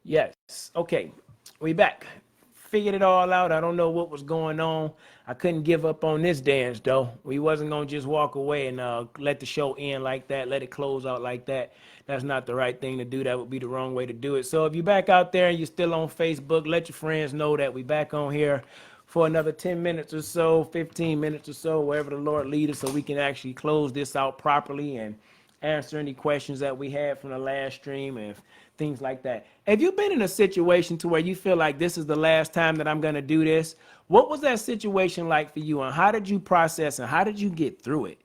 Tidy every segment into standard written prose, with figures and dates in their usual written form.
Yes. Okay. We back. Figured it all out. I don't know what was going on. I couldn't give up on this dance though. We wasn't gonna just walk away and let the show end like that, let it close out like that. That's not the right thing to do. That would be the wrong way to do it. So if you're back out there and you're still on Facebook, let your friends know that we back on here for another 10 minutes or so, 15 minutes or so, wherever the Lord lead us, so we can actually close this out properly and answer any questions that we had from the last stream and things like that. Have you been in a situation to where you feel like this is the last time that I'm going to do this? What was that situation like for you, and how did you process and how did you get through it?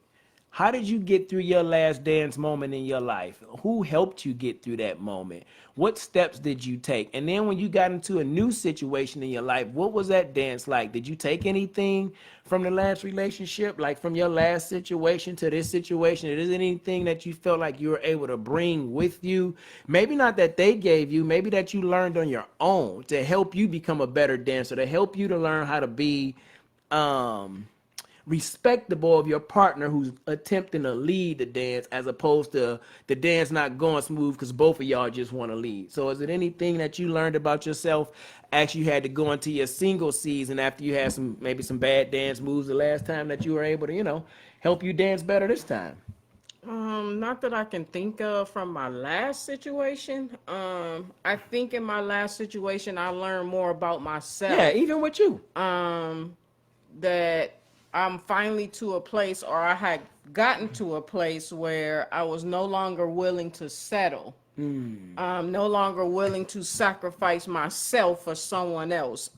How did you get through your last dance moment in your life? Who helped you get through that moment? What steps did you take? And then when you got into a new situation in your life, what was that dance like? Did you take anything from the last relationship, like from your last situation to this situation? Is there anything that you felt like you were able to bring with you? Maybe not that they gave you, maybe that you learned on your own to help you become a better dancer, to help you to learn how to be um respectable of your partner who's attempting to lead the dance, as opposed to the dance not going smooth because both of y'all just want to lead. So is it anything that you learned about yourself as you had to go into your single season after you had some, maybe some bad dance moves the last time, that you were able to, help you dance better this time? Not that I can think of from my last situation. I think in my last situation I learned more about Yeah, myself. even with you. Um, that I'm finally to a place, or I had gotten to a place where I was no longer willing to settle. No longer willing to sacrifice myself for someone else.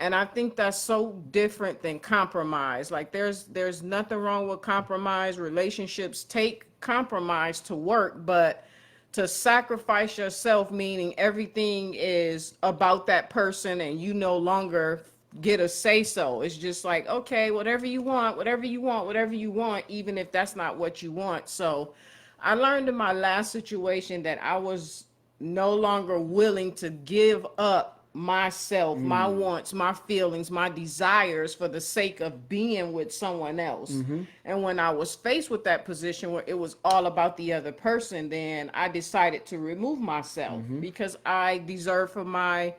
And I think that's so different than compromise. Like there's nothing wrong with compromise. Relationships take compromise to work, but to sacrifice yourself, meaning everything is about that person and you no longer get a say so. It's just like, okay, whatever you want, whatever you want, whatever you want, even if that's not what you want. So I learned in my last situation that I was no longer willing to give up myself, my wants, my feelings, my desires for the sake of being with someone else. And when I was faced with that position where it was all about the other person, then I decided to remove myself because I deserve for my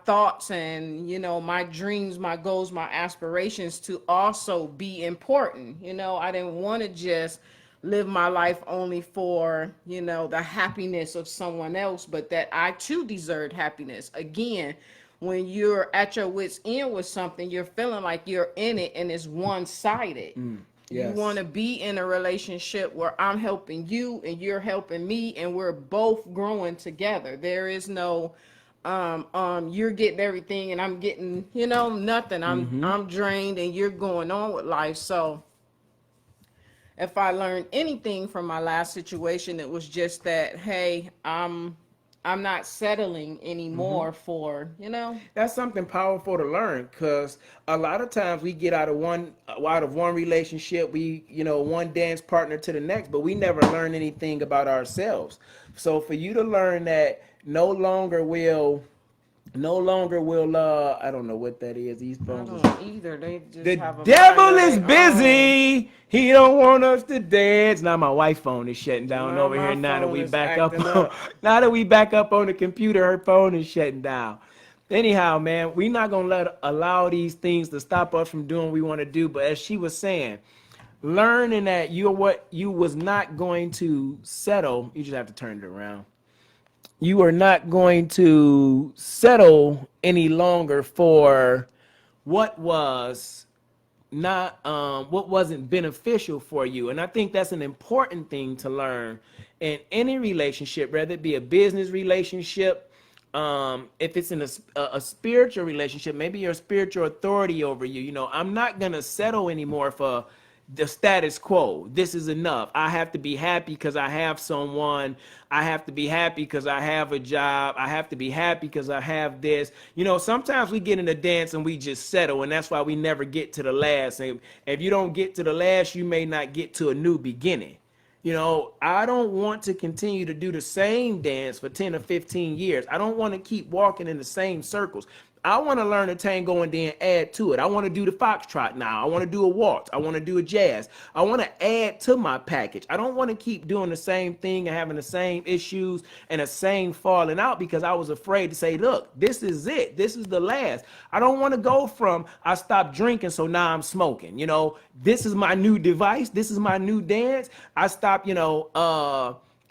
thoughts and my dreams, my goals, my aspirations to also be important. I didn't want to just live my life only for the happiness of someone else, but that I too deserved happiness. Again, when you're at your wits end with something, you're feeling like you're in it and it's one-sided. You want Yes. to be in a relationship where I'm helping you and you're helping me and we're both growing together. There is no you're getting everything and I'm getting nothing. I'm drained and you're going on with life. So if I learned anything from my last situation, it was just that, hey, I'm not settling anymore for That's something powerful to learn, because a lot of times we get out of one relationship, we one dance partner to the next, but we never learn anything about ourselves. So for you to learn that no longer will I don't know what that is, these I phones is. don't either. They just The have a mind devil of is their own. busy. He don't want us to dance. Now my wife's phone is shutting down Now over my here. Now that phone we is back up, acting up. now that we back up on the computer, her phone is shutting down. Anyhow, man, we're not gonna allow these things to stop us from doing what we want to do. But as she was saying, learning that you was not going to settle. You just have to turn it around. You are not going to settle any longer for what was not what wasn't beneficial for you. And I think that's an important thing to learn in any relationship, whether it be a business relationship, if it's in a spiritual relationship, maybe your spiritual authority over you. I'm not gonna settle anymore for the status quo. This is enough. I have to be happy because I have someone. I have to be happy because I have a job. I have to be happy because I have this. Sometimes we get in a dance and we just settle, and that's why we never get to the last. And if you don't get to the last, you may not get to a new beginning. I don't want to continue to do the same dance for 10 or 15 years. I don't want to keep walking in the same circles. I want to learn a tango and then add to it. I want to do the foxtrot now. I want to do a waltz. I want to do a jazz. I want to add to my package. I don't want to keep doing the same thing and having the same issues and the same falling out because I was afraid to say, look, this is it. This is the last. I don't want to go from I stopped drinking, so now I'm smoking. You know, this is my new device. This is my new dance. I stopped,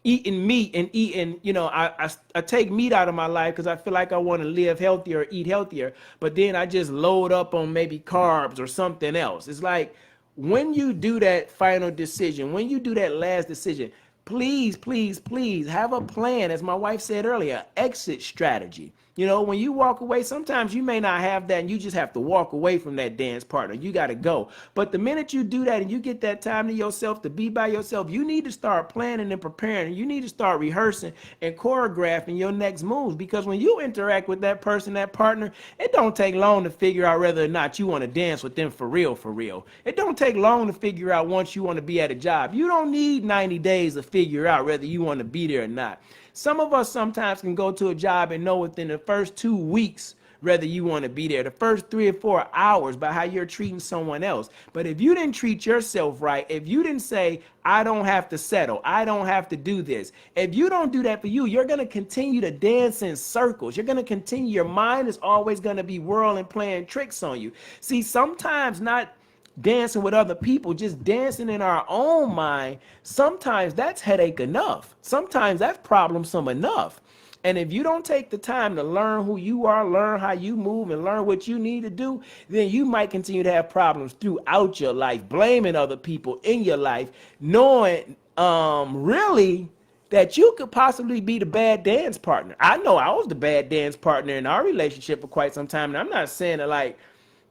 eating meat and eating, I take meat out of my life because I feel like I want to live healthier or eat healthier, but then I just load up on maybe carbs or something else. It's like when you do that final decision, when you do that last decision, please, please, please have a plan. As my wife said earlier, exit strategy. You know, when you walk away, sometimes you may not have that and you just have to walk away from that dance partner. You got to go. But the minute you do that and you get that time to yourself to be by yourself, you need to start planning and preparing. You need to start rehearsing and choreographing your next moves, because when you interact with that person, that partner, it don't take long to figure out whether or not you want to dance with them for real, for real. It don't take long to figure out once you want to be at a job. You don't need 90 days to figure out whether you want to be there or not. Some of us sometimes can go to a job and know within the first 2 weeks whether you want to be there, the first 3 or 4 hours by how you're treating someone else. But if you didn't treat yourself right, if you didn't say, I don't have to settle, I don't have to do this, if you don't do that for you, you're going to continue to dance in circles. You're going to continue, your mind is always going to be whirling, playing tricks on you. See, sometimes not dancing with other people, just dancing in our own mind, sometimes that's headache enough. Sometimes that's problemsome enough. And if you don't take the time to learn who you are, learn how you move, and learn what you need to do, then you might continue to have problems throughout your life, blaming other people in your life, knowing really that you could possibly be the bad dance partner. I know I was the bad dance partner in our relationship for quite some time, and I'm not saying that like,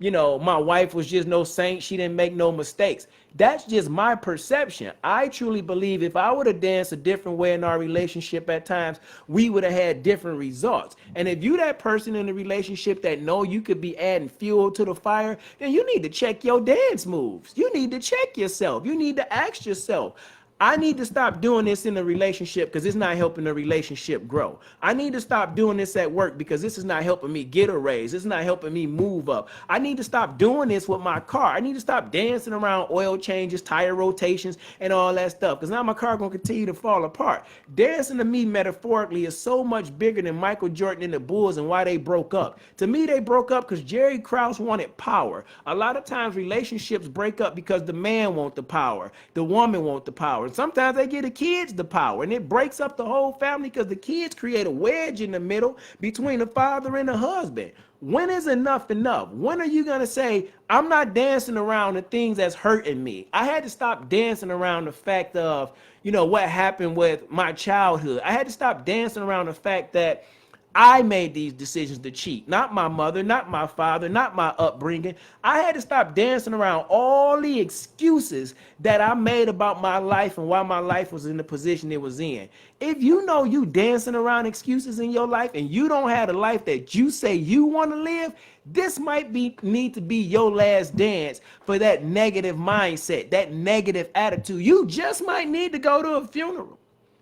my wife was just no saint. She didn't make no mistakes. That's just my perception. I truly believe if I would have danced a different way in our relationship at times, we would have had different results. And if you that person in the relationship that know you could be adding fuel to the fire, then you need to check your dance moves. You need to check yourself. You need to ask yourself, I need to stop doing this in a relationship because it's not helping the relationship grow. I need to stop doing this at work because this is not helping me get a raise. It's not helping me move up. I need to stop doing this with my car. I need to stop dancing around oil changes, tire rotations, and all that stuff, because now my car going to continue to fall apart. Dancing to me metaphorically is so much bigger than Michael Jordan and the Bulls and why they broke up. To me, they broke up because Jerry Krause wanted power. A lot of times relationships break up because the man wants the power, the woman wants the power. Sometimes they give the kids the power, and it breaks up the whole family because the kids create a wedge in the middle between the father and the husband. When is enough enough? When are you going to say, I'm not dancing around the things that's hurting me? I had to stop dancing around the fact of, what happened with my childhood. I had to stop dancing around the fact that I made these decisions to cheat, not my mother, not my father, not my upbringing. I had to stop dancing around all the excuses that I made about my life and why my life was in the position it was in. If you know you dancing around excuses in your life and you don't have the life that you say you want to live, this might need to be your last dance for that negative mindset, that negative attitude. You just might need to go to a funeral.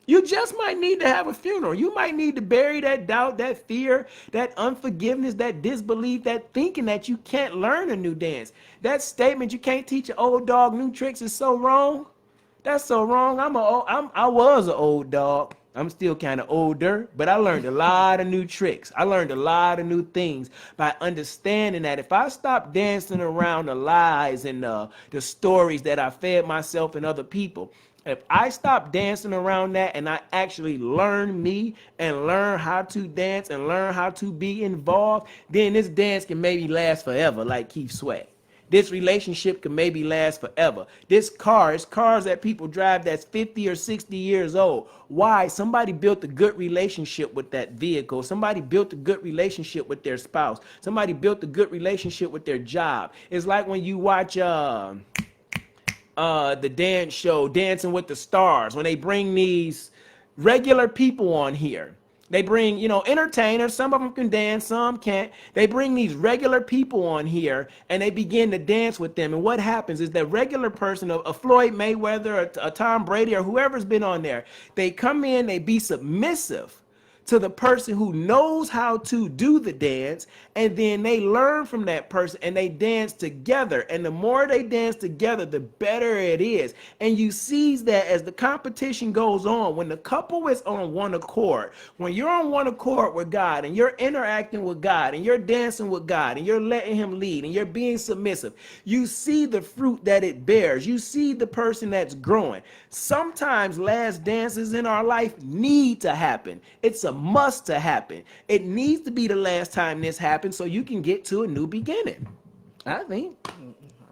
You just might need to have a funeral. You might need to bury that doubt, that fear, that unforgiveness, that disbelief, that thinking that you can't learn a new dance. That statement, you can't teach an old dog new tricks, is so wrong. That's so wrong. I was an old dog. I'm still kind of older, but I learned a lot of new tricks. I learned a lot of new things by understanding that if I stop dancing around the lies and the stories that I fed myself and other people, if I stop dancing around that and I actually learn me and learn how to dance and learn how to be involved, then this dance can maybe last forever, like Keith Sweat. This relationship can maybe last forever. It's cars that people drive that's 50 or 60 years old. Why? Somebody built a good relationship with that vehicle. Somebody built a good relationship with their spouse. Somebody built a good relationship with their job. It's like when you watch the dance show Dancing with the Stars, when they bring these regular people on here. They bring, entertainers. Some of them can dance, some can't. They bring these regular people on here and they begin to dance with them. And what happens is that regular person, a Floyd Mayweather, a Tom Brady, or whoever's been on there, they come in, they be submissive to the person who knows how to do the dance, and then they learn from that person and they dance together. And the more they dance together, the better it is. And you see that as the competition goes on, when the couple is on one accord, when you're on one accord with God and you're interacting with God and you're dancing with God and you're letting him lead and you're being submissive, you see the fruit that it bears. You see the person that's growing. Sometimes last dances in our life need to happen. It's a must to happen. It needs to be the last time this happens so you can get to a new beginning. I think.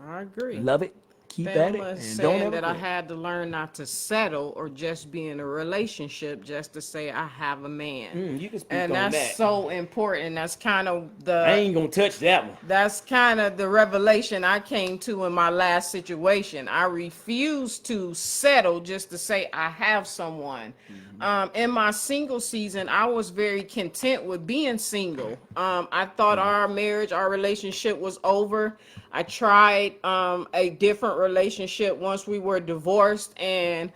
I agree. Love it. Keep at it Thelma is and don't saying ever that I quit. had to learn not to settle or just be in a relationship just to say I have a man. You can speak And on that's that. so important. That's kind of I ain't gonna touch that one. the revelation I came to in my last situation. I refused to settle just to say I have someone. In my single season, I was very content with being single. I thought our marriage, our relationship was over. I tried a different relationship once we were divorced, and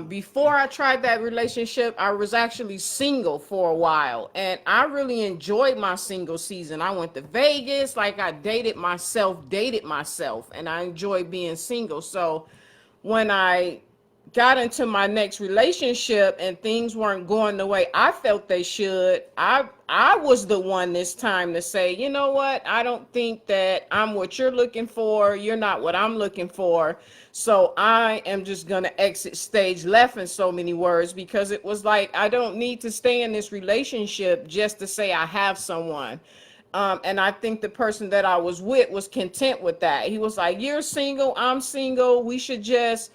before I tried that relationship, I was actually single for a while, and I really enjoyed my single season. I went to Vegas, like I dated myself, and I enjoyed being single. So when I got into my next relationship and things weren't going the way I felt they should, I was the one this time to say, you know what? I don't think that I'm what you're looking for. You're not what I'm looking for. So I am just going to exit stage left in so many words, because it was like, I don't need to stay in this relationship just to say I have someone. And I think the person that I was with was content with that. He was like, you're single, I'm single. We should just,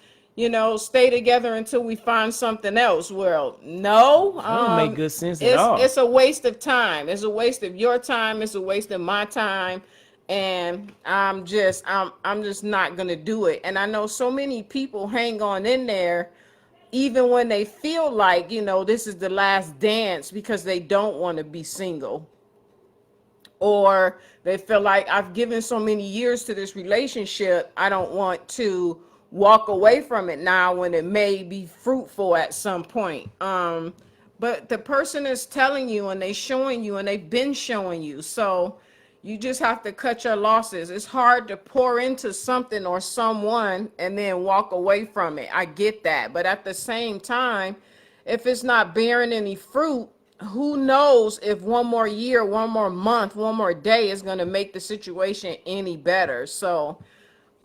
stay together until we find something else. Well, no, That don't make good sense at all. it's a waste of time. It's a waste of your time. It's a waste of my time. And I'm just not going to do it. And I know so many people hang on in there even when they feel like, this is the last dance, because they don't want to be single, or they feel like I've given so many years to this relationship, I don't want to walk away from it now when it may be fruitful at some point. But the person is telling you, and they showing you, and they've been showing you. So you just have to cut your losses. It's hard to pour into something or someone and then walk away from it. I get that. But at the same time, if it's not bearing any fruit, who knows if one more year, one more month, one more day is going to make the situation any better. So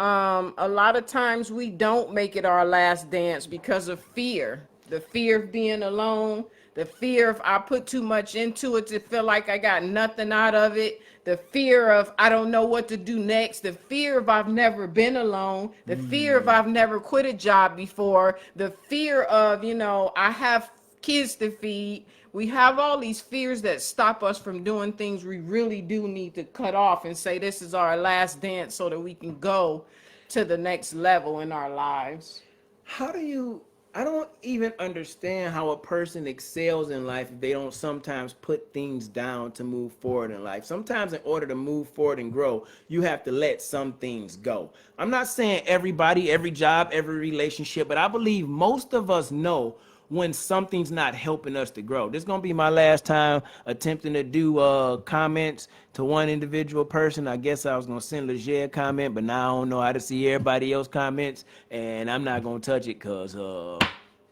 a lot of times we don't make it our last dance because of fear. The fear of being alone, the fear of I put too much into it to feel like I got nothing out of it, the fear of I don't know what to do next, the fear of I've never been alone, the fear of I've never quit a job before, the fear of, I have kids to feed. We have all these fears that stop us from doing things we really do need to cut off and say this is our last dance so that we can go to the next level in our lives. How do you I don't even understand how a person excels in life if they don't sometimes put things down to move forward in life. Sometimes in order to move forward and grow, you have to let some things go. I'm not saying everybody, every job, every relationship, but I believe most of us know when something's not helping us to grow. This is gonna be my last time attempting to do comments to one individual person. I guess I was gonna send Leger a comment, but now I don't know how to see everybody else comments, and I'm not gonna touch it because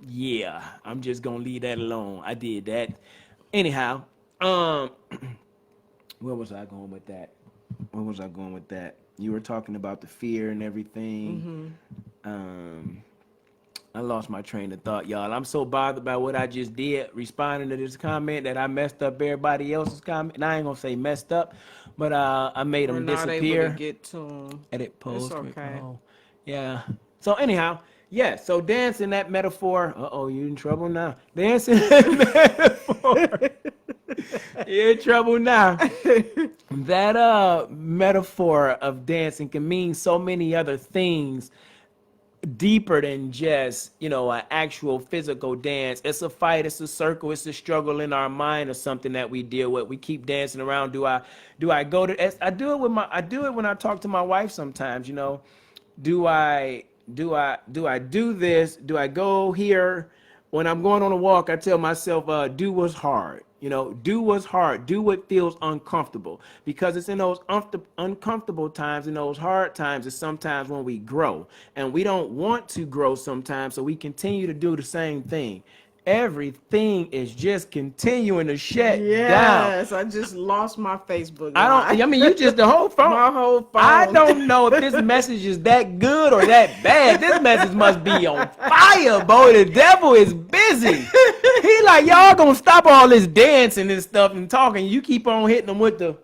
yeah, I'm just gonna leave that alone. I did that. Anyhow, where was I going with that? Where was I going with that? You were talking about the fear and everything. I lost my train of thought, y'all. I'm so bothered by what I just did, responding to this comment, that I messed up everybody else's comment. And I ain't gonna say messed up, but I made We're them not able to disappear. get to them. Edit It's post. okay. Oh, yeah. So anyhow, yeah. So dancing that metaphor. You in trouble now? Dancing that metaphor. You're in trouble now. That metaphor of dancing can mean so many other things deeper than just an actual physical dance. It's a fight, it's a circle, it's a struggle in our mind, or something that we deal with. We keep dancing around. Do I go to, I do it when I talk to my wife sometimes. Do I do this, do I go here, when I'm going on a walk, I tell myself, do what's hard. You know, do what's hard. Do what feels uncomfortable. Because it's in those uncomfortable times, in those hard times, is sometimes when we grow. And we don't want to grow sometimes, so we continue to do the same thing. Everything is just continuing to shut down. Yes, I just lost my Facebook I don't. line. I mean, you just the whole phone. My whole phone. I don't know if this message is that good or that bad. This message must be on fire, boy. The devil is busy. He like, y'all gonna stop all this dancing and stuff and talking. You keep on hitting them with the,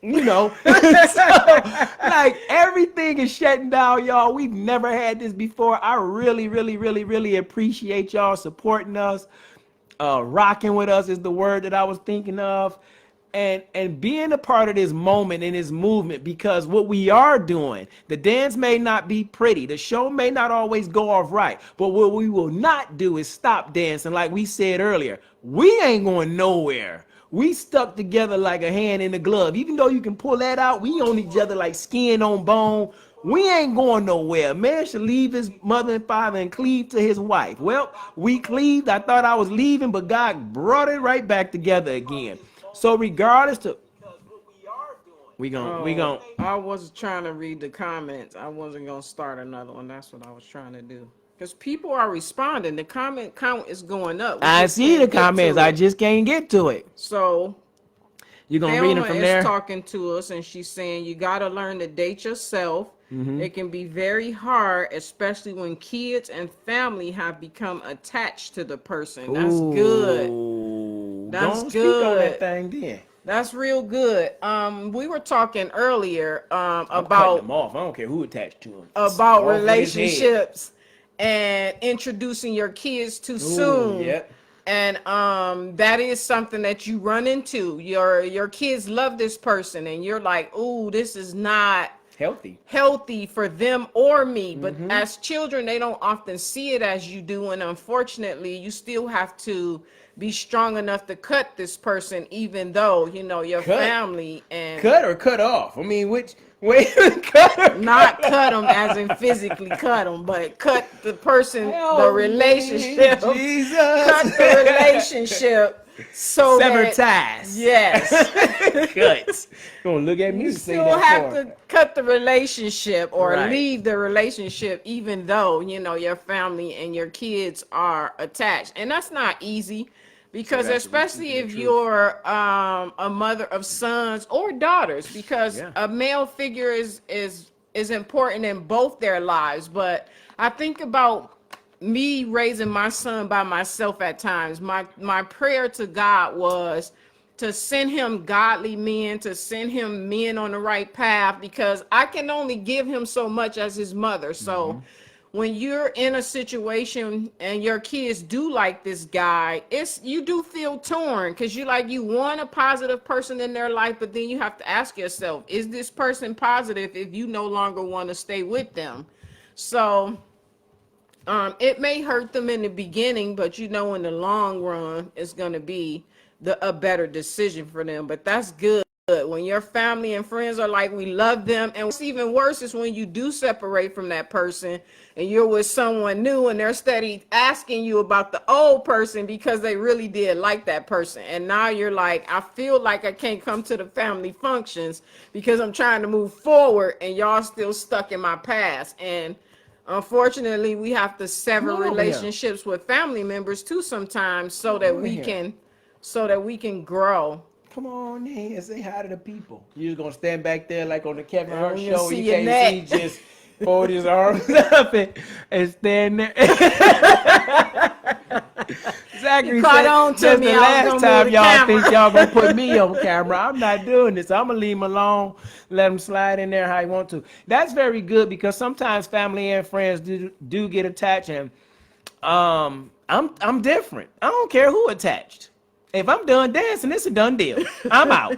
you know. So, like, everything is shutting down, y'all. We've never had this before. I really, really, really, really appreciate y'all supporting us. Rocking with us is the word that I was thinking of. And being a part of this moment and this movement, because what we are doing, the dance may not be pretty, the show may not always go off right, but what we will not do is stop dancing. Like we said earlier, we ain't going nowhere. We stuck together like a hand in a glove. Even though you can pull that out, we on each other like skin on bone. We ain't going nowhere. A man should leave his mother and father and cleave to his wife. Well, we cleaved. I thought I was leaving, but God brought it right back together again. So regardless to, we gon' I was trying to read the comments. I wasn't gonna start another one. That's what I was trying to do. Because people are responding. The comment count is going up. I see the comments. I just can't get to it. So You gonna read it from there? is talking to us, and she's saying you got to learn to date yourself. It can be very hard, especially when kids and family have become attached to the person. That's good. That's Don't good. speak on that thing then. That's real good. We were talking earlier I'm cutting about them off. I don't care who attached to them. about Off with his head. relationships and introducing your kids too soon. Yep. And that is something that you run into. Your kids love this person, and you're like, "Ooh, this is not healthy for them or me." But as children, they don't often see it as you do, and unfortunately, you still have to be strong enough to cut this person, even though you know your family and cut or cut off. I mean, which way? Cut or not cut them as in physically cut them, but cut the person, the relationship. Jesus. Cut the relationship so Sever that, ties. yes. Cuts. Don't look at me. You to say still that have for. to cut the relationship or Right. leave the relationship, even though you know your family and your kids are attached, and that's not easy. Because that's especially the if truth. you're a mother of sons or daughters, because Yeah. a male figure is important in both their lives. But I think about me raising my son by myself at times. My prayer to God was to send him godly men, to send him men on the right path, because I can only give him so much as his mother. So when you're in a situation and your kids do like this guy, you do feel torn, because you want a positive person in their life, but then you have to ask yourself, is this person positive if you no longer want to stay with them? So it may hurt them in the beginning, but you know in the long run it's going to be a better decision for them. But that's good. When your family and friends are like, we love them. And what's even worse is when you do separate from that person and you're with someone new and they're steady asking you about the old person because they really did like that person. And now you're like, I feel like I can't come to the family functions because I'm trying to move forward and y'all still stuck in my past. And unfortunately, we have to sever relationships with family members too sometimes so that we can grow. Come on in, say hi to the people. You just gonna stand back there like on the Kevin Hart you show. see You your can't neck. see, just fold his arms up and stand there. Zachary You caught said, on to "That's me, the I was last gonna time move the y'all camera." think y'all gonna put me on camera. I'm not doing this. I'm gonna leave him alone. Let him slide in there how he want to." That's very good, because sometimes family and friends do get attached, and I'm different. I don't care who attached. If I'm done dancing, it's a done deal. I'm out.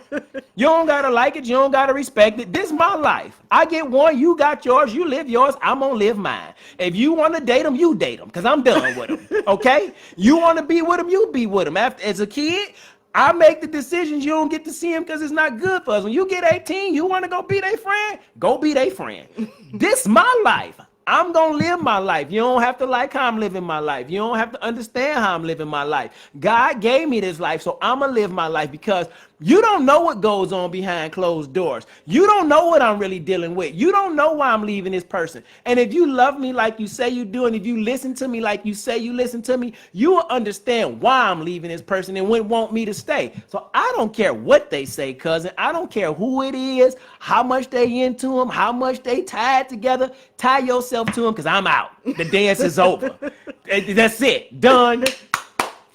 You don't gotta like it. You don't gotta respect it. This is my life. I get one. You got yours. You live yours. I'm gonna live mine. If you want to date them, you date them, because I'm done with them. Okay? You want to be with them, you be with them. As a kid, I make the decisions. You don't get to see them because it's not good for us. When you get 18, you want to go be their friend? Go be their friend. This is my life. I'm going to live my life. You don't have to like how I'm living my life. You don't have to understand how I'm living my life. God gave me this life, so I'm going to live my life, because you don't know what goes on behind closed doors. You don't know what I'm really dealing with. You don't know why I'm leaving this person. And if you love me like you say you do, and if you listen to me like you say you listen to me, you will understand why I'm leaving this person and wouldn't want me to stay. So I don't care what they say, cousin. I don't care who it is, how much they into them, how much they tied together. Tie yourself to them, because I'm out. The dance is over. That's it. Done.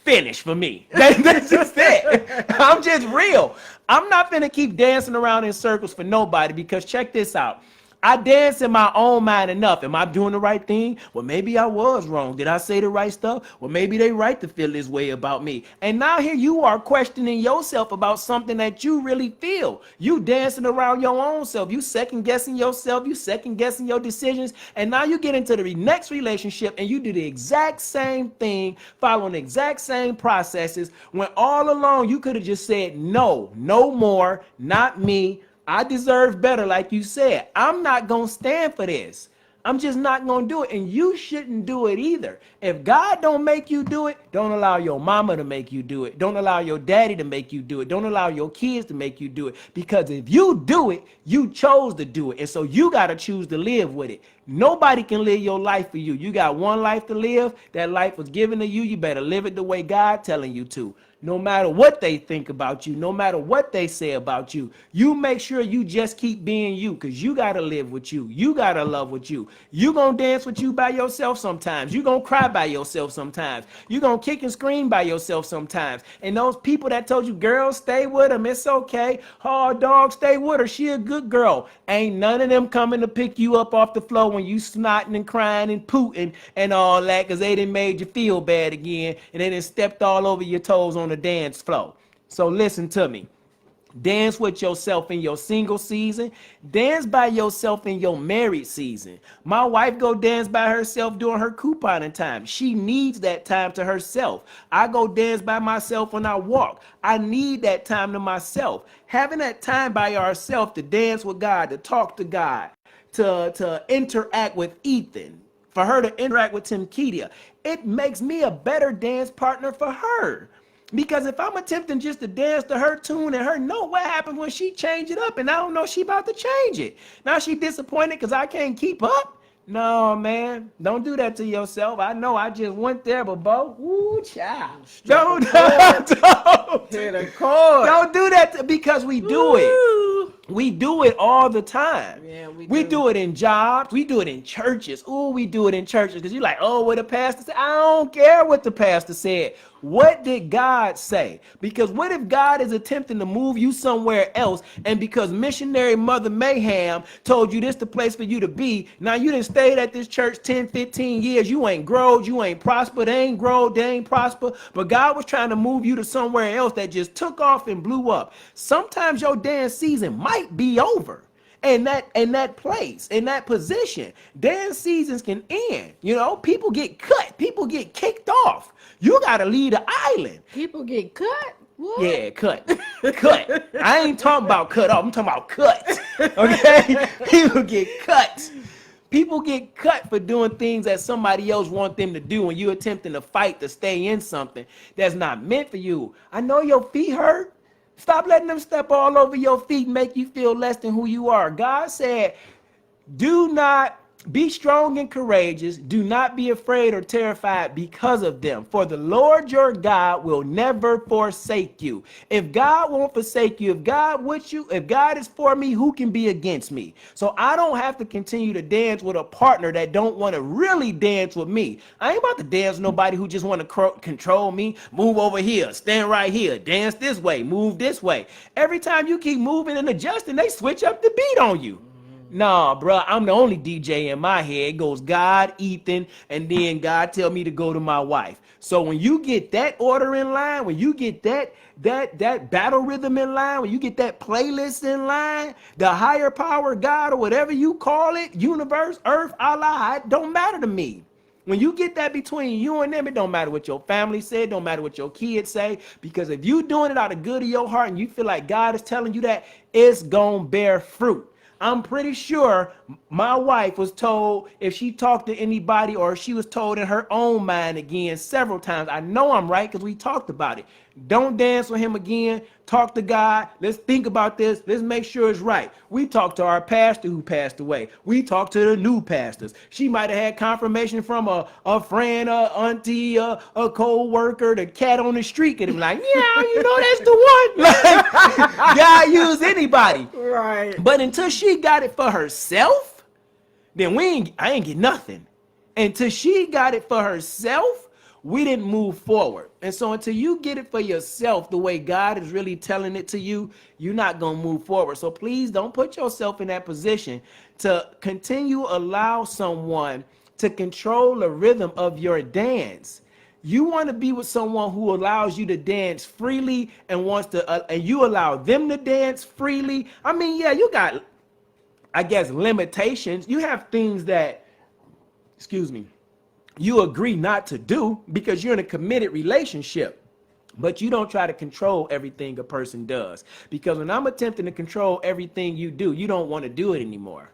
Finish for me. That's just it. I'm just real. I'm not gonna keep dancing around in circles for nobody, because check this out. I dance in my own mind enough. Am I doing the right thing? Well, maybe I was wrong. Did I say the right stuff? Well, maybe they right to feel this way about me. And now here you are questioning yourself about something that you really feel. You dancing around your own self. You second guessing yourself. You second guessing your decisions. And now you get into the next relationship and you do the exact same thing, following the exact same processes, when all along you could have just said, no, no more, not me. I deserve better, like you said. I'm not going to stand for this. I'm just not going to do it. And you shouldn't do it either. If God don't make you do it, don't allow your mama to make you do it. Don't allow your daddy to make you do it. Don't allow your kids to make you do it. Because if you do it, you chose to do it. And so you got to choose to live with it. Nobody can live your life for you. You got one life to live. That life was given to you. You better live it the way God telling you to. No matter what they think about you, no matter what they say about you, you make sure you just keep being you, because you got to live with you. You got to love with you. You going to dance with you by yourself sometimes. You going to cry by yourself sometimes. You going to kick and scream by yourself sometimes. And those people that told you, girl, stay with him, it's okay. Oh, dog, stay with her, she a good girl. Ain't none of them coming to pick you up off the floor when you snotting and crying and pooting and all that, because they done made you feel bad again, and they done stepped all over your toes on the dance floor. So listen to me. Dance with yourself in your single season. Dance by yourself in your married season. My wife go dance by herself during her couponing time. She needs that time to herself. I go dance by myself when I walk. I need that time to myself. Having that time by ourselves to dance with God, to talk to God, to interact with Ethan, for her to interact with Tim Kedia, it makes me a better dance partner for her. Because if I'm attempting just to dance to her tune and her note, what happens when she change it up and I don't know she about to change it? Now she disappointed because I can't keep up? No, man, don't do that to yourself. I know I just went there, but Bo, ooh, child. Don't do that because we do it. We do it all the time. Yeah, we do it in jobs. We do it in churches. Ooh, we do it in churches because you're like, oh, what the pastor said? I don't care what the pastor said. What did God say? Because what if God is attempting to move you somewhere else, and because missionary Mother Mayhem told you this the place for you to be, now you done stayed at this church 10, 15 years, you ain't growed, you ain't prospered, they ain't growed, they ain't prosper, but God was trying to move you to somewhere else that just took off and blew up. Sometimes your dance season might be over. In that place, in that position, dance seasons can end. You know, people get cut, people get kicked off. You gotta leave the island. People get cut? What? Yeah, cut. Cut. I ain't talking about cut off, I'm talking about cut. Okay? People get cut. People get cut for doing things that somebody else want them to do when you're attempting to fight to stay in something that's not meant for you. I know your feet hurt. Stop letting them step all over your feet and make you feel less than who you are. God said, do not be strong and courageous. Do not be afraid or terrified because of them. For the Lord your God will never forsake you. If God won't forsake you, if God with you, if God is for me, who can be against me? So I don't have to continue to dance with a partner that don't want to really dance with me. I ain't about to dance with nobody who just want to control me. Move over here, stand right here, dance this way, move this way. Every time you keep moving and adjusting, they switch up the beat on you. Nah, bro, I'm the only DJ in my head. It goes God, Ethan, and then God tell me to go to my wife. So when you get that order in line, when you get that battle rhythm in line, when you get that playlist in line, the higher power, God, or whatever you call it, universe, earth, Allah, it don't matter to me. When you get that between you and them, it don't matter what your family said, don't matter what your kids say, because if you doing it out of good of your heart and you feel like God is telling you that, it's gonna bear fruit. I'm pretty sure my wife was told, if she talked to anybody, or she was told in her own mind again several times. I know I'm right because we talked about it. Don't dance with him again. Talk to God. Let's think about this. Let's make sure it's right. We talked to our pastor who passed away. We talked to the new pastors. She might have had confirmation from a friend, a auntie, a co-worker, the cat on the street, and be like, yeah, you know, that's the one. Like, God use anybody. Right. But until she got it for herself, then I ain't get nothing. Until she got it for herself, we didn't move forward. And so until you get it for yourself the way God is really telling it to you, you're not going to move forward. So please don't put yourself in that position to continue allow someone to control the rhythm of your dance. You want to be with someone who allows you to dance freely and wants to, and you allow them to dance freely. I mean, yeah, you got, I guess, limitations. You have things that, excuse me, you agree not to do because you're in a committed relationship. But you don't try to control everything a person does. Because when I'm attempting to control everything you do, you don't want to do it anymore.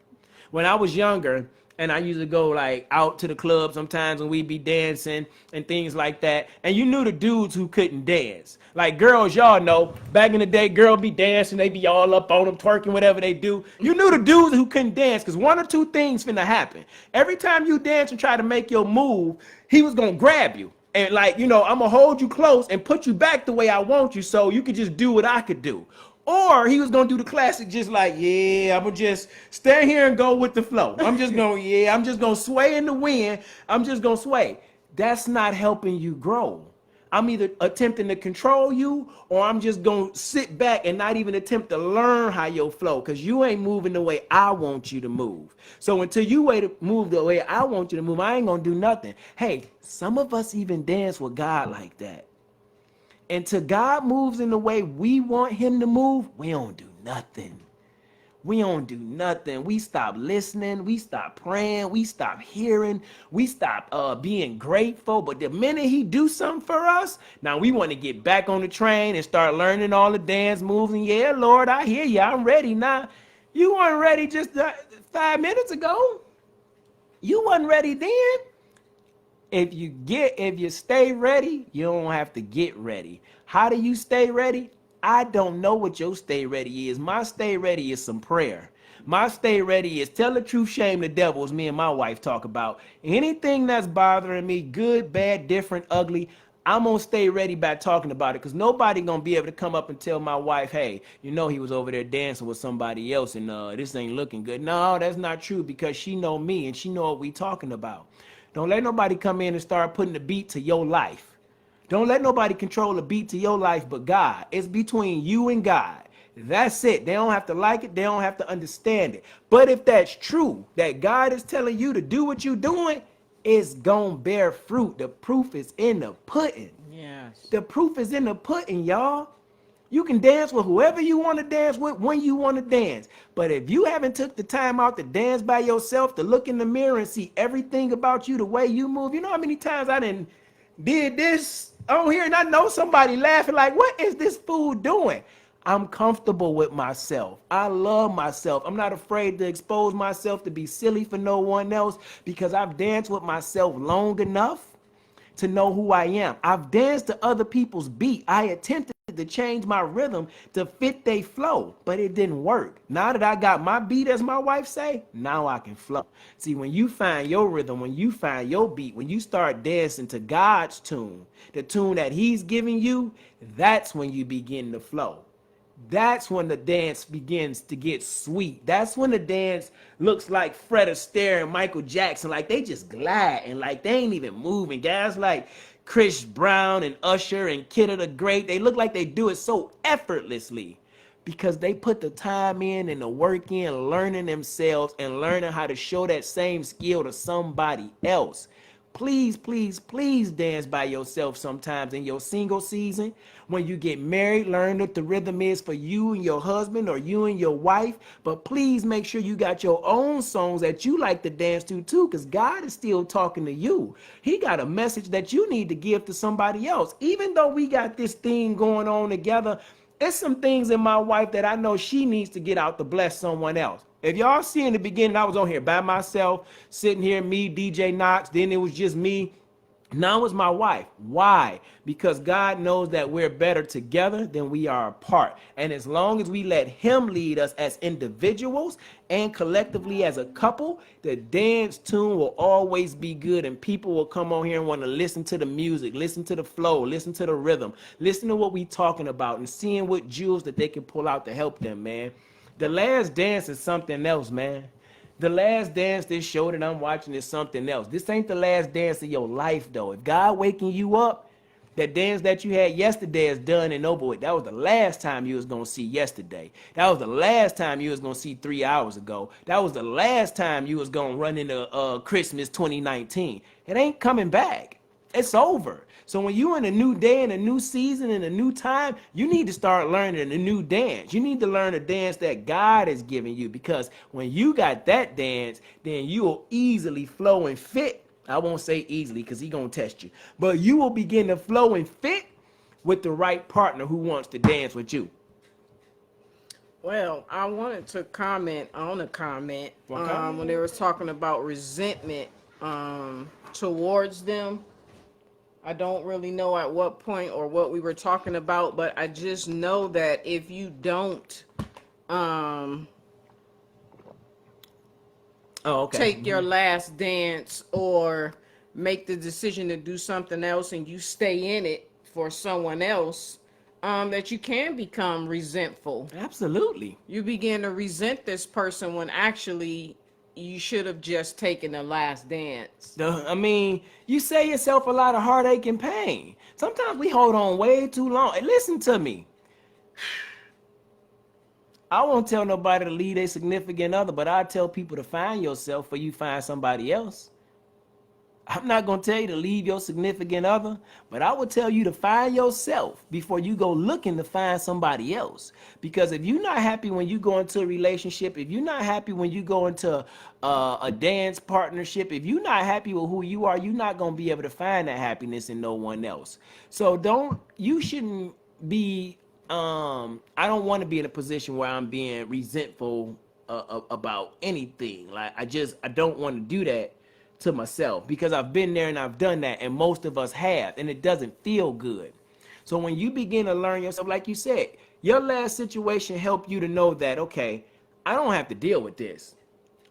When I was younger, and I used to go like out to the club sometimes when we'd be dancing and things like that. And you knew the dudes who couldn't dance. Like girls, y'all know, back in the day, girls be dancing, they be all up on them, twerking, whatever they do. You knew the dudes who couldn't dance because one or two things finna happen. Every time you dance and try to make your move, he was gonna grab you. And like, you know, I'm gonna hold you close and put you back the way I want you so you could just do what I could do. Or he was gonna do the classic, just like, yeah, I'm gonna just stay here and go with the flow. I'm just gonna sway in the wind. I'm just gonna sway. That's not helping you grow. I'm either attempting to control you, or I'm just gonna sit back and not even attempt to learn how you flow, because you ain't moving the way I want you to move. So until you move the way I want you to move, I ain't gonna do nothing. Hey, some of us even dance with God like that. Until God moves in the way we want him to move, we don't do nothing. We don't do nothing. We stop listening. We stop praying. We stop hearing. We stop being grateful. But the minute he do something for us, now we want to get back on the train and start learning all the dance moves. And yeah, Lord, I hear you. I'm ready now. You weren't ready just 5 minutes ago. You wasn't ready then. If you stay ready, you don't have to get ready. How do you stay ready? I don't know what your stay ready is. My stay ready is some prayer. My stay ready is tell the truth, shame the devil, as me and my wife talk about. Anything that's bothering me, good, bad, different, ugly, I'm gonna stay ready by talking about it, because nobody gonna be able to come up and tell my wife, hey, you know he was over there dancing with somebody else and this ain't looking good. No, that's not true, because she know me and she know what we talking about. Don't let nobody come in and start putting the beat to your life. Don't let nobody control the beat to your life but God. It's between you and God. That's it. They don't have to like it. They don't have to understand it. But if that's true, that God is telling you to do what you're doing, it's gonna bear fruit. The proof is in the pudding. Yes. The proof is in the pudding, y'all. You can dance with whoever you want to dance with when you want to dance. But if you haven't took the time out to dance by yourself, to look in the mirror and see everything about you, the way you move, you know how many times I did this on here and I know somebody laughing like, what is this fool doing? I'm comfortable with myself. I love myself. I'm not afraid to expose myself to be silly for no one else, because I've danced with myself long enough to know who I am. I've danced to other people's beat. I attempted to change my rhythm to fit their flow, but it didn't work. Now that I got my beat, as my wife say, now I can flow. See, when you find your rhythm, when you find your beat, when you start dancing to God's tune, the tune that he's giving you, that's when you begin to flow. That's when the dance begins to get sweet. That's when the dance looks like Fred Astaire and Michael Jackson. Like they just glide and like they ain't even moving. Guys like Chris Brown and Usher and Kid of the Great, they look like they do it so effortlessly because they put the time in and the work in, learning themselves and learning how to show that same skill to somebody else. Please, please, please dance by yourself sometimes in your single season. When you get married, learn what the rhythm is for you and your husband or you and your wife. But please make sure you got your own songs that you like to dance to too, because God is still talking to you. He got a message that you need to give to somebody else. Even though we got this thing going on together, there's some things in my wife that I know she needs to get out to bless someone else. If y'all see in the beginning, I was on here by myself, sitting here, me, DJ Knox, then it was just me. Now it's my wife. Why? Because God knows that we're better together than we are apart. And as long as we let him lead us as individuals and collectively as a couple, the dance tune will always be good, and people will come on here and want to listen to the music, listen to the flow, listen to the rhythm, listen to what we talking about, and seeing what jewels that they can pull out to help them, man. The Last Dance is something else, man. The Last Dance, this show that I'm watching, is something else. This ain't the last dance of your life, though. If God waking you up, that dance that you had yesterday is done and over with. That was the last time you was gonna see yesterday. That was the last time you was gonna see 3 hours ago. That was the last time you was gonna run into Christmas 2019. It ain't coming back. It's over. So when you in a new day and a new season and a new time, you need to start learning a new dance. You need to learn a dance that God is giving you, because when you got that dance, then you will easily flow and fit. I won't say easily because he gonna test you, but you will begin to flow and fit with the right partner who wants to dance with you. Well, I wanted to comment on a comment What comment? when they were talking about resentment towards them. I don't really know at what point or what we were talking about, but I just know that if you don't Oh, okay. take your last dance or make the decision to do something else and you stay in it for someone else, that you can become resentful. Absolutely. You begin to resent this person when actually you should have just taken the last dance. I mean, you save yourself a lot of heartache and pain. Sometimes we hold on way too long. And listen to me. I won't tell nobody to leave a significant other, but I tell people to find yourself before you find somebody else. I'm not going to tell you to leave your significant other, but I will tell you to find yourself before you go looking to find somebody else. Because if you're not happy when you go into a relationship, if you're not happy when you go into a dance partnership, if you're not happy with who you are, you're not going to be able to find that happiness in no one else. So you shouldn't be, I don't want to be in a position where I'm being resentful about anything. Like, I don't want to do that to myself, because I've been there and I've done that, and most of us have, and it doesn't feel good. So when you begin to learn yourself, like you said, your last situation helped you to know that, okay, I don't have to deal with this.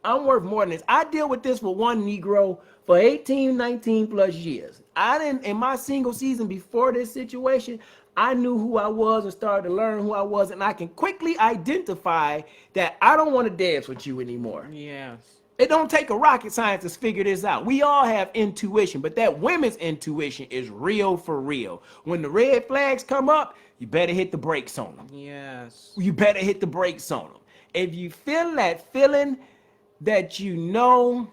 I'm worth more than this. I deal with this with one Negro for 18, 19 plus years. I didn't, in my single season before this situation, I knew who I was and started to learn who I was, and I can quickly identify that I don't want to dance with you anymore. Yes. It don't take a rocket scientist to figure this out. We all have intuition, but that women's intuition is real for real. When the red flags come up, you better hit the brakes on them. Yes. You better hit the brakes on them. If you feel that feeling that you know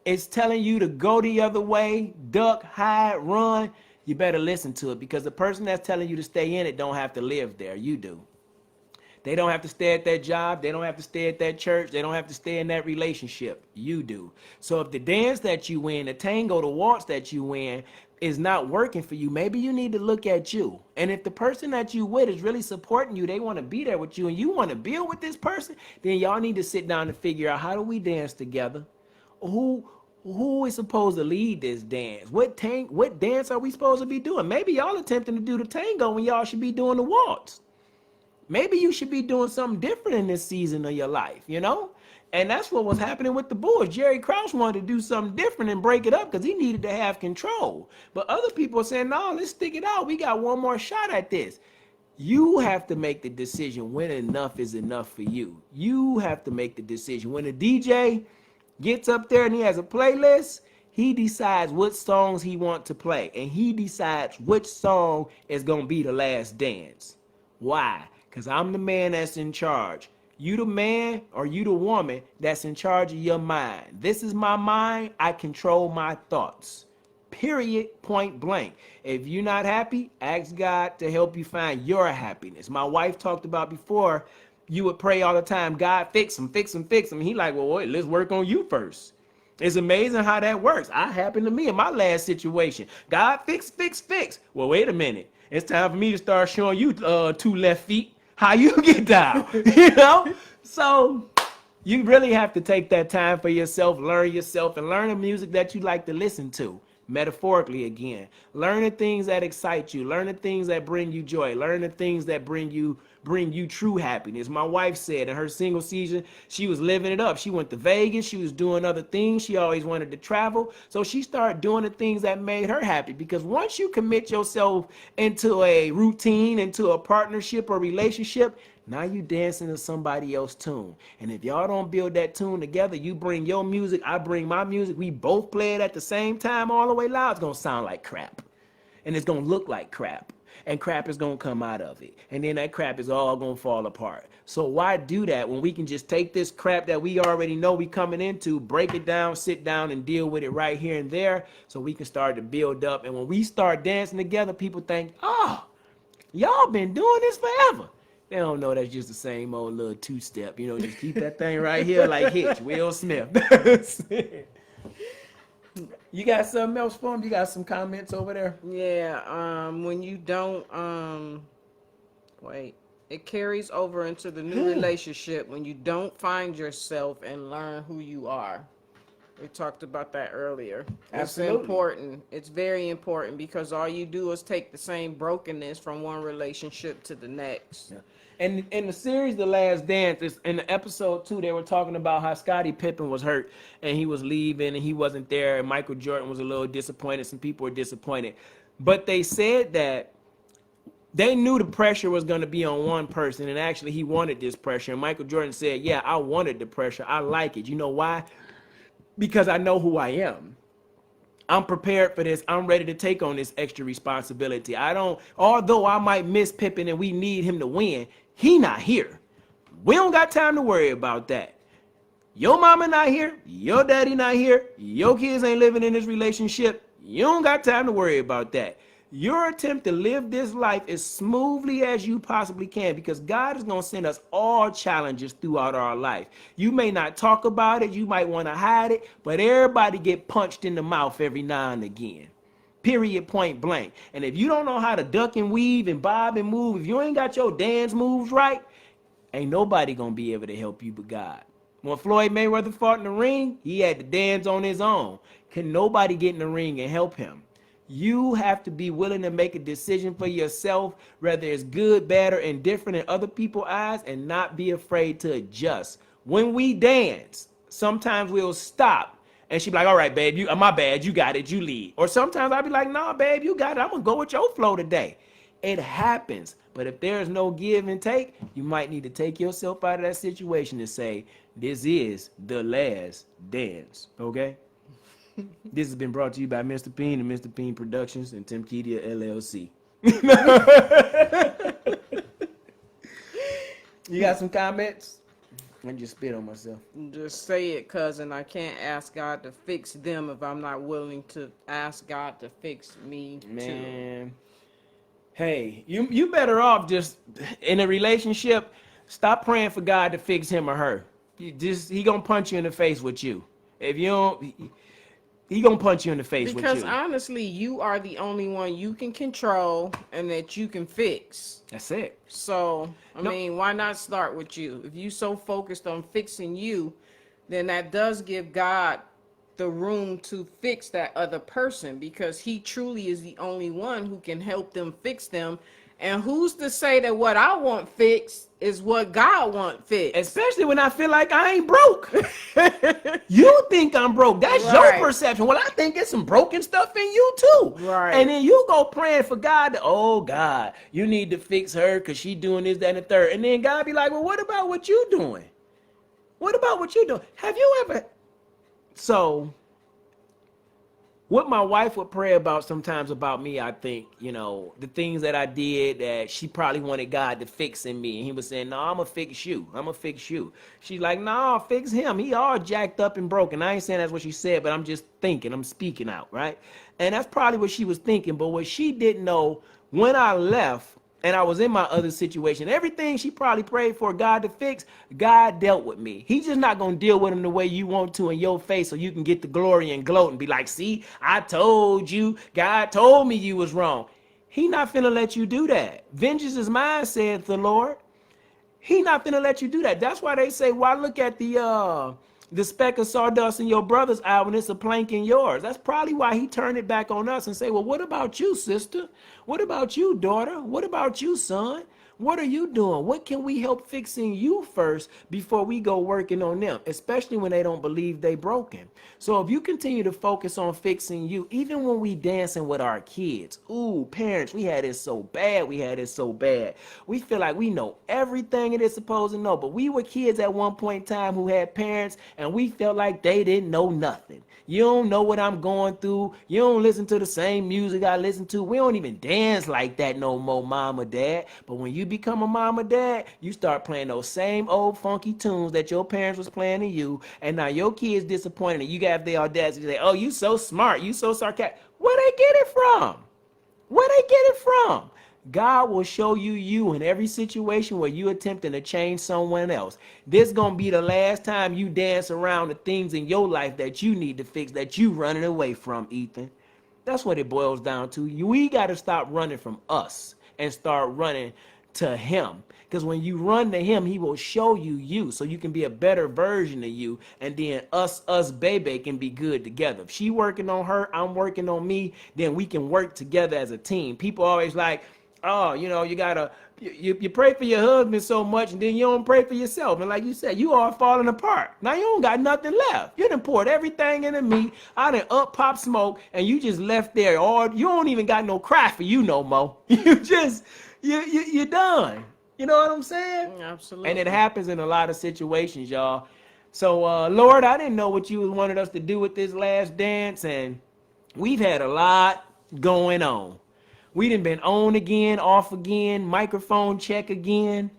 is telling you to go the other way, duck, hide, run, you better listen to it, because the person that's telling you to stay in it don't have to live there. You do. They don't have to stay at that job. They don't have to stay at that church. They don't have to stay in that relationship. You do. So if the dance that you in, the tango, the waltz that you in is not working for you, maybe you need to look at you. And if the person that you with is really supporting you, they want to be there with you, and you want to build with this person, then y'all need to sit down and figure out, how do we dance together? Who is supposed to lead this dance? What dance are we supposed to be doing? Maybe y'all attempting to do the tango when y'all should be doing the waltz. Maybe you should be doing something different in this season of your life, you know? And that's what was happening with the Bulls. Jerry Krause wanted to do something different and break it up because he needed to have control. But other people are saying, no, let's stick it out. We got one more shot at this. You have to make the decision when enough is enough for you. You have to make the decision. When the DJ gets up there and he has a playlist, he decides what songs he wants to play. And he decides which song is going to be the last dance. Why? Because I'm the man that's in charge. You the man or you the woman that's in charge of your mind. This is my mind. I control my thoughts. Period. Point blank. If you're not happy, ask God to help you find your happiness. My wife talked about before, you would pray all the time, God, fix him, fix him, fix him. He like, well, wait, let's work on you first. It's amazing how that works. I happened to me in my last situation. God, fix, fix, fix. Well, wait a minute. It's time for me to start showing you two left feet how you get down. You know? So You really have to take that time for yourself, and learn the music that you like to listen to. Metaphorically again. Learn the things that excite you. Learn the things that bring you joy. Learn the things that bring you true happiness. My wife said in her single season, she was living it up. She went to Vegas. She was doing other things. She always wanted to travel. So she started doing the things that made her happy. Because once you commit yourself into a routine, into a partnership or relationship, now you dancing to somebody else's tune. And if y'all don't build that tune together, you bring your music, I bring my music, we both play it at the same time all the way loud, it's going to sound like crap. And it's going to look like crap. And crap is going to come out of it. And then that crap is all going to fall apart. So why do that when we can just take this crap that we already know we coming into, break it down, sit down and deal with it right here and there so we can start to build up. And when we start dancing together, people think, oh, y'all been doing this forever. They don't know that's just the same old little two-step. Just keep that thing right here like Hitch, Will Smith. You got something else for him? You got some comments over there? Yeah, when you don't, wait, it carries over into the new relationship when you don't find yourself and learn who you are. We talked about that earlier. Absolutely. It's important. It's very important because all you do is take the same brokenness from one relationship to the next. Yeah. And in the series The Last Dance, in the episode 2, they were talking about how Scottie Pippen was hurt and he was leaving and he wasn't there, and Michael Jordan was a little disappointed. Some people were disappointed. But they said that they knew the pressure was going to be on one person, and actually he wanted this pressure. And Michael Jordan said, yeah, I wanted the pressure. I like it. You know why? Because I know who I am. I'm prepared for this. I'm ready to take on this extra responsibility. Although I might miss Pippen and we need him to win, he not here. We don't got time to worry about that. Your mama not here. Your daddy not here. Your kids ain't living in this relationship. You don't got time to worry about that. Your attempt to live this life as smoothly as you possibly can, because God is going to send us all challenges throughout our life. You may not talk about it. You might want to hide it, but everybody get punched in the mouth every now and again. Period, point blank. And if you don't know how to duck and weave and bob and move, if you ain't got your dance moves right, ain't nobody going to be able to help you but God. When Floyd Mayweather fought in the ring, he had to dance on his own. Can nobody get in the ring and help him? You have to be willing to make a decision for yourself, whether it's good, bad, or indifferent in other people's eyes, and not be afraid to adjust. When we dance, sometimes we'll stop and she'll be like, all right, babe, my bad, you got it, you lead. Or sometimes I'll be like, nah, babe, you got it, I'm going to go with your flow today. It happens. But if there's no give and take, you might need to take yourself out of that situation and say, this is the last dance, okay? This has been brought to you by Mr. P.I.E.N and Mr. P.I.E.N Productions and Tim Kedia LLC. You got some comments? I just spit on myself. Just say it, cousin. I can't ask God to fix them if I'm not willing to ask God to fix me too. Hey, you better off just in a relationship. Stop praying for God to fix him or her. He gonna punch you in the face with you. If you don't, he gonna punch you in the face with you. Because honestly, you are the only one you can control and that you can fix. That's it. So, I mean, why not start with you? If you so focused on fixing you, then that does give God the room to fix that other person, because he truly is the only one who can help them fix them. And who's to say that what I want fixed is what God want fixed? Especially when I feel like I ain't broke. You think I'm broke. That's your perception. Well, I think it's some broken stuff in you too. Right. And then you go praying for God oh God, you need to fix her because she doing this, that, and the third. And then God be like, well, what about what you doing? What about what you doing? Have you ever... So... what my wife would pray about sometimes about me, I think, the things that I did that she probably wanted God to fix in me. And he was saying, no, I'm going to fix you. I'm going to fix you. She's like, no, fix him. He all jacked up and broken. I ain't saying that's what she said, but I'm just thinking. I'm speaking out, right? And that's probably what she was thinking. But what she didn't know, when I left and I was in my other situation, everything she probably prayed for God to fix, God dealt with me. He's just not going to deal with him the way you want to in your face so you can get the glory and gloat and be like, see, I told you, God told me you was wrong. He not finna let you do that. Vengeance is mine, saith the Lord. He not gonna let you do that. That's why they say, why look at the speck of sawdust in your brother's eye when it's a plank in yours? That's probably why he turned it back on us and say, well, what about you, sister? What about you, daughter? What about you, son? What are you doing? What can we help fixing you first before we go working on them, especially when they don't believe they broken? So if you continue to focus on fixing you, even when we dancing with our kids, ooh, parents, we had it so bad. We had it so bad. We feel like we know everything it is supposed to know, but we were kids at one point in time who had parents and we felt like they didn't know nothing. You don't know what I'm going through. You don't listen to the same music I listen to. We don't even dance like that no more, mom or dad. But when you become a mom or dad, you start playing those same old funky tunes that your parents was playing to you. And now your kid's disappointed and you got the audacity to say, oh, you so smart. You so sarcastic. Where they get it from? Where they get it from? God will show you you in every situation where you attempting to change someone else. This gonna be the last time you dance around the things in your life that you need to fix, that you running away from, Ethan. That's what it boils down to. We got to stop running from us and start running to him. Because when you run to him, he will show you you so you can be a better version of you. And then us baby can be good together. If she working on her, I'm working on me, then we can work together as a team. People always like, oh, you gotta, you pray for your husband so much and then you don't pray for yourself. And like you said, you are falling apart. Now you don't got nothing left. You done poured everything into me. I done up pop smoke and you just left there. Or you don't even got no cry for you no more. You're done. You know what I'm saying? Absolutely. And it happens in a lot of situations, y'all. So, Lord, I didn't know what you wanted us to do with this last dance. And we've had a lot going on. We done been on again, off again, microphone check again.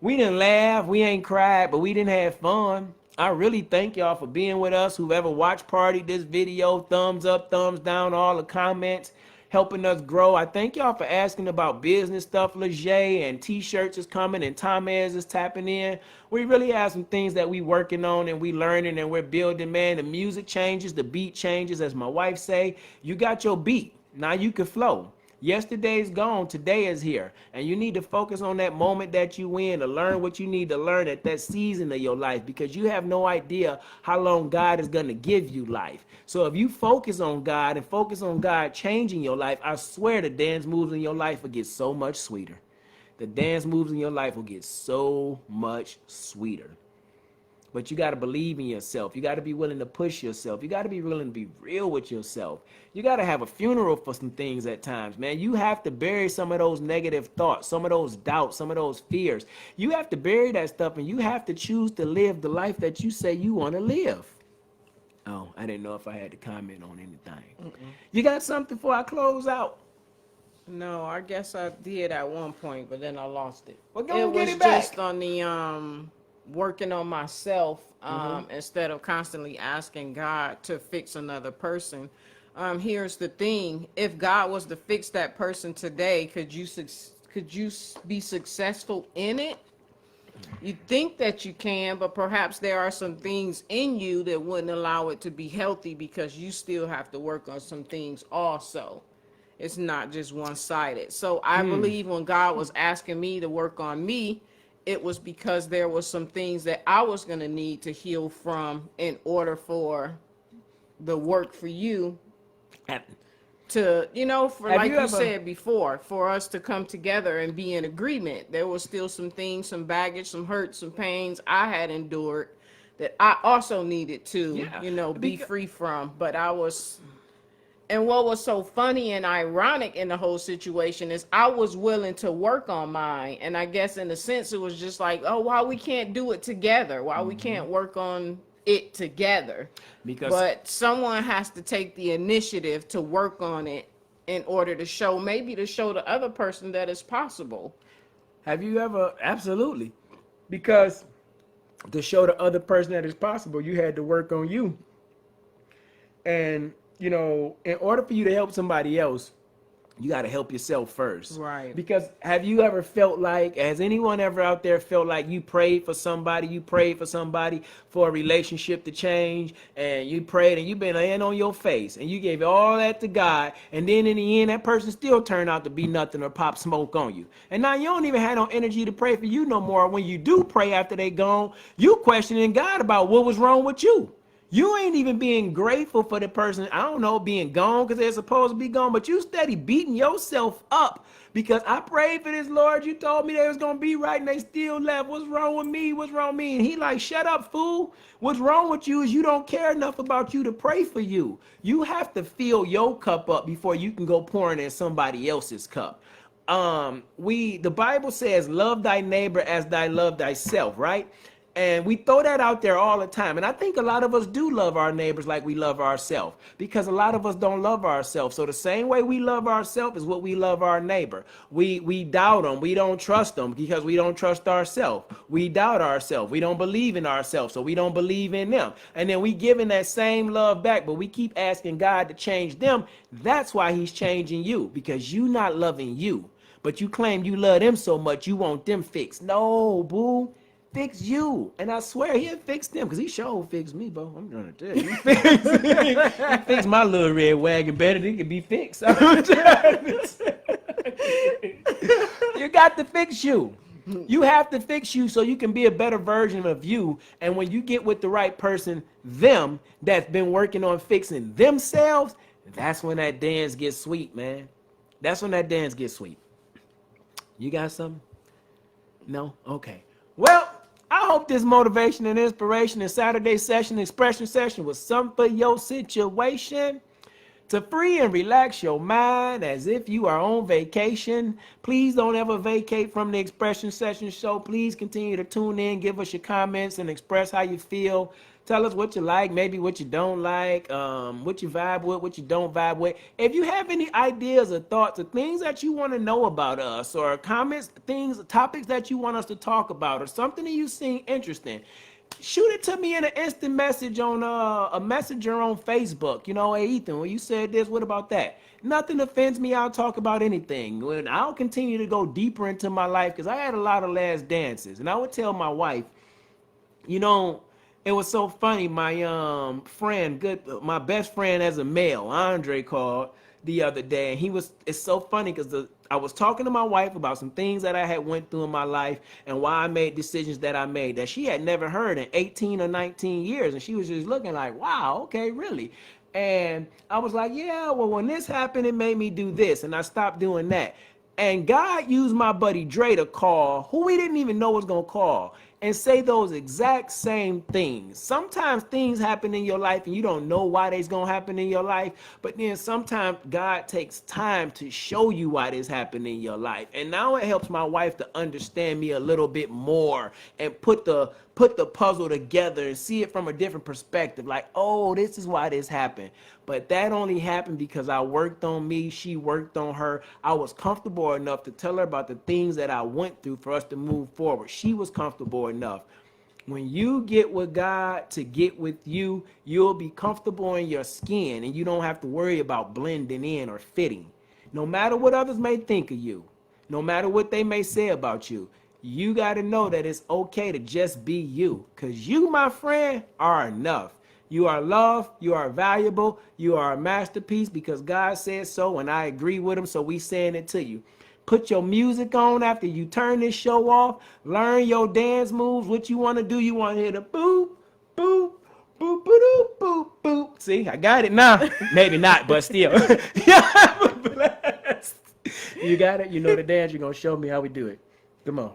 We didn't laugh, we ain't cried, but we didn't have fun. I really thank y'all for being with us. Whoever watched party this video, thumbs up, thumbs down, all the comments, helping us grow. I thank y'all for asking about business stuff. Leger and t-shirts is coming and Tomez is tapping in. We really have some things that we working on and we learning and we're building, man. The music changes, the beat changes, as my wife say. You got your beat, now you can flow. Yesterday's gone, today is here. And you need to focus on that moment that you in to learn what you need to learn at that season of your life, because you have no idea how long God is going to give you life. So if you focus on God and focus on God changing your life, I swear the dance moves in your life will get so much sweeter. The dance moves in your life will get so much sweeter. But you got to believe in yourself. You got to be willing to push yourself. You got to be willing to be real with yourself. You got to have a funeral for some things at times, man. You have to bury some of those negative thoughts, some of those doubts, some of those fears. You have to bury that stuff, and you have to choose to live the life that you say you want to live. Oh, I didn't know if I had to comment on anything. You got something before I close out? No, I guess I did at one point, but then I lost it. Well, go and get was it back. just on the working on myself instead of constantly asking God to fix another person. Here's the thing: if God was to fix that person today, could you be successful in it? You think that you can, but perhaps there are some things in you that wouldn't allow it to be healthy because you still have to work on some things also. It's not just one-sided. So I believe when God was asking me to work on me, it was because there was some things that I was going to need to heal from in order for the work for you to, for Have like you you ever- said before, for us to come together and be in agreement. There was still some things, some baggage, some hurts, some pains I had endured that I also needed to, be free from. But and what was so funny and ironic in the whole situation is I was willing to work on mine. And I guess in a sense, it was just like, oh, why we can't do it together? Why we can't work on it together? But someone has to take the initiative to work on it in order to show the other person that it's possible. Have you ever? Absolutely. Because to show the other person that it's possible, you had to work on you. And, in order for you to help somebody else, You got to help yourself first. Right. Because have you ever felt like, has anyone ever out there felt like you prayed for somebody for a relationship to change, and you prayed and you've been laying on your face and you gave all that to God, and then in the end that person still turned out to be nothing or pop smoke on you. And now you don't even have no energy to pray for you no more. When you do pray after they gone, you questioning God about what was wrong with you. You ain't even being grateful for the person, I don't know, being gone because they're supposed to be gone, but you steady beating yourself up because I prayed for this, Lord. You told me they was going to be right and they still left. What's wrong with me? What's wrong with me? And he like, shut up, fool. What's wrong with you is you don't care enough about you to pray for you. You have to fill your cup up before you can go pouring in somebody else's cup. The Bible says, love thy neighbor as thy love thyself, right? And we throw that out there all the time. And I think a lot of us do love our neighbors like we love ourselves, because a lot of us don't love ourselves. So the same way we love ourselves is what we love our neighbor. We doubt them. We don't trust them because we don't trust ourselves. We doubt ourselves. We don't believe in ourselves, so we don't believe in them. And then we giving that same love back, but we keep asking God to change them. That's why he's changing you, because you not loving you. But you claim you love them so much you want them fixed. No, boo. Fix you. And I swear he'll fix them, because he sure fixed me, bro. I'm trying to tell you. He fixed my little red wagon better than it could be fixed. I'm trying to you got to fix you. You have to fix you so you can be a better version of you. And when you get with the right person, them that's been working on fixing themselves, that's when that dance gets sweet, man. That's when that dance gets sweet. You got something? No? Okay. Well, I hope this motivation and inspiration and Saturday session, expression session was something for your situation. To free and relax your mind as if you are on vacation. Please don't ever vacate from the expression session show. Please continue to tune in, give us your comments, and express how you feel. Tell us what you like, maybe what you don't like, what you vibe with, what you don't vibe with. If you have any ideas or thoughts or things that you want to know about us, or comments, things, topics that you want us to talk about, or something that you seem interesting, shoot it to me in an instant message on a messenger on Facebook. You know, hey Ethan, when you said this, what about that? Nothing offends me. I'll talk about anything. I'll continue to go deeper into my life, because I had a lot of last dances, and I would tell my wife, you know, it was so funny. My my best friend as a male, Andre, called the other day, and it's so funny because I was talking to my wife about some things that I had went through in my life and why I made decisions that I made that she had never heard in 18 or 19 years. And she was just looking like, wow, okay, really? And I was like, yeah, well, when this happened, it made me do this. And I stopped doing that. And God used my buddy Dre to call, who we didn't even know was going to call, and say those exact same things. Sometimes things happen in your life and you don't know why they's going to happen in your life. But then sometimes God takes time to show you why this happened in your life. And now it helps my wife to understand me a little bit more and put the puzzle together and see it from a different perspective. Like, oh, this is why this happened. But that only happened because I worked on me. She worked on her. I was comfortable enough to tell her about the things that I went through for us to move forward. She was comfortable enough. When you get with God to get with you, you'll be comfortable in your skin and you don't have to worry about blending in or fitting. No matter what others may think of you, no matter what they may say about you, you got to know that it's okay to just be you, because you, my friend, are enough. You are loved, you are valuable, you are a masterpiece because God said so, and I agree with him, so we saying it to you. Put your music on after you turn this show off. Learn your dance moves, what you want to do. You want to hit a boop, boop, boop, boop, boop, boop, boop. See, I got it now. Maybe not, but still. Yeah, I'm blessed. You got it? You know the dance? You're going to show me how we do it. Come on.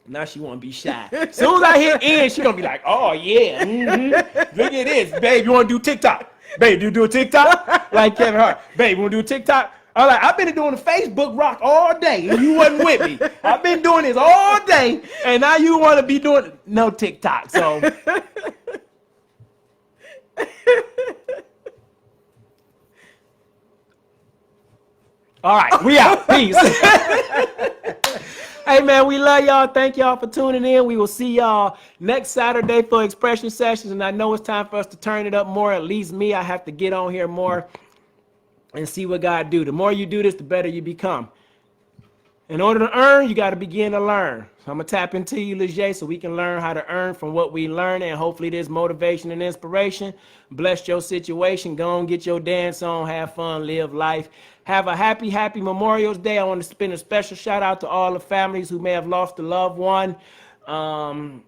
Now she want to be shy. As soon as I hit end, she going to be like, oh, yeah. Mm-hmm. Look at this. Babe, you want to do TikTok? Babe, you do a TikTok? Like Kevin Hart. Babe, you want to do a TikTok? I'm like, I've been doing the Facebook rock all day, and you wasn't with me. I've been doing this all day, and now you want to be doing no TikTok. So, all right, we out. Peace. Hey, man, we love y'all. Thank y'all for tuning in. We will see y'all next Saturday for expression sessions, and I know it's time for us to turn it up more. At least me, I have to get on here more. and see what God do. The more you do this, the better you become. In order to earn, you got to begin to learn. So I'm going to tap into you, Leger, so we can learn how to earn from what we learn. And hopefully this motivation and inspiration bless your situation. Go on, get your dance on, have fun, live life. Have a happy, happy Memorial Day. I want to spend a special shout out to all the families who may have lost a loved one. Um,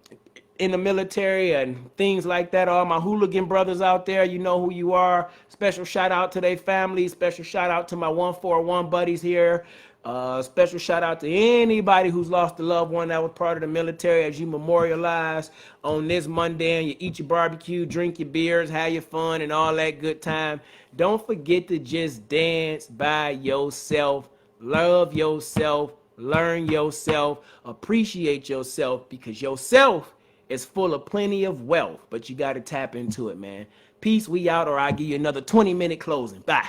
in the military and things like that. All my hooligan brothers out there, you know who you are. Special shout out to their families. Special shout out to my 141 buddies here. Special shout out to anybody who's lost a loved one that was part of the military as you memorialize on this Monday and you eat your barbecue, drink your beers, have your fun and all that good time. Don't forget to just dance by yourself. Love yourself. Learn yourself. Appreciate yourself because yourself is full of plenty of wealth, but you got to tap into it, man. Peace, we out, or I'll give you another 20-minute closing. Bye.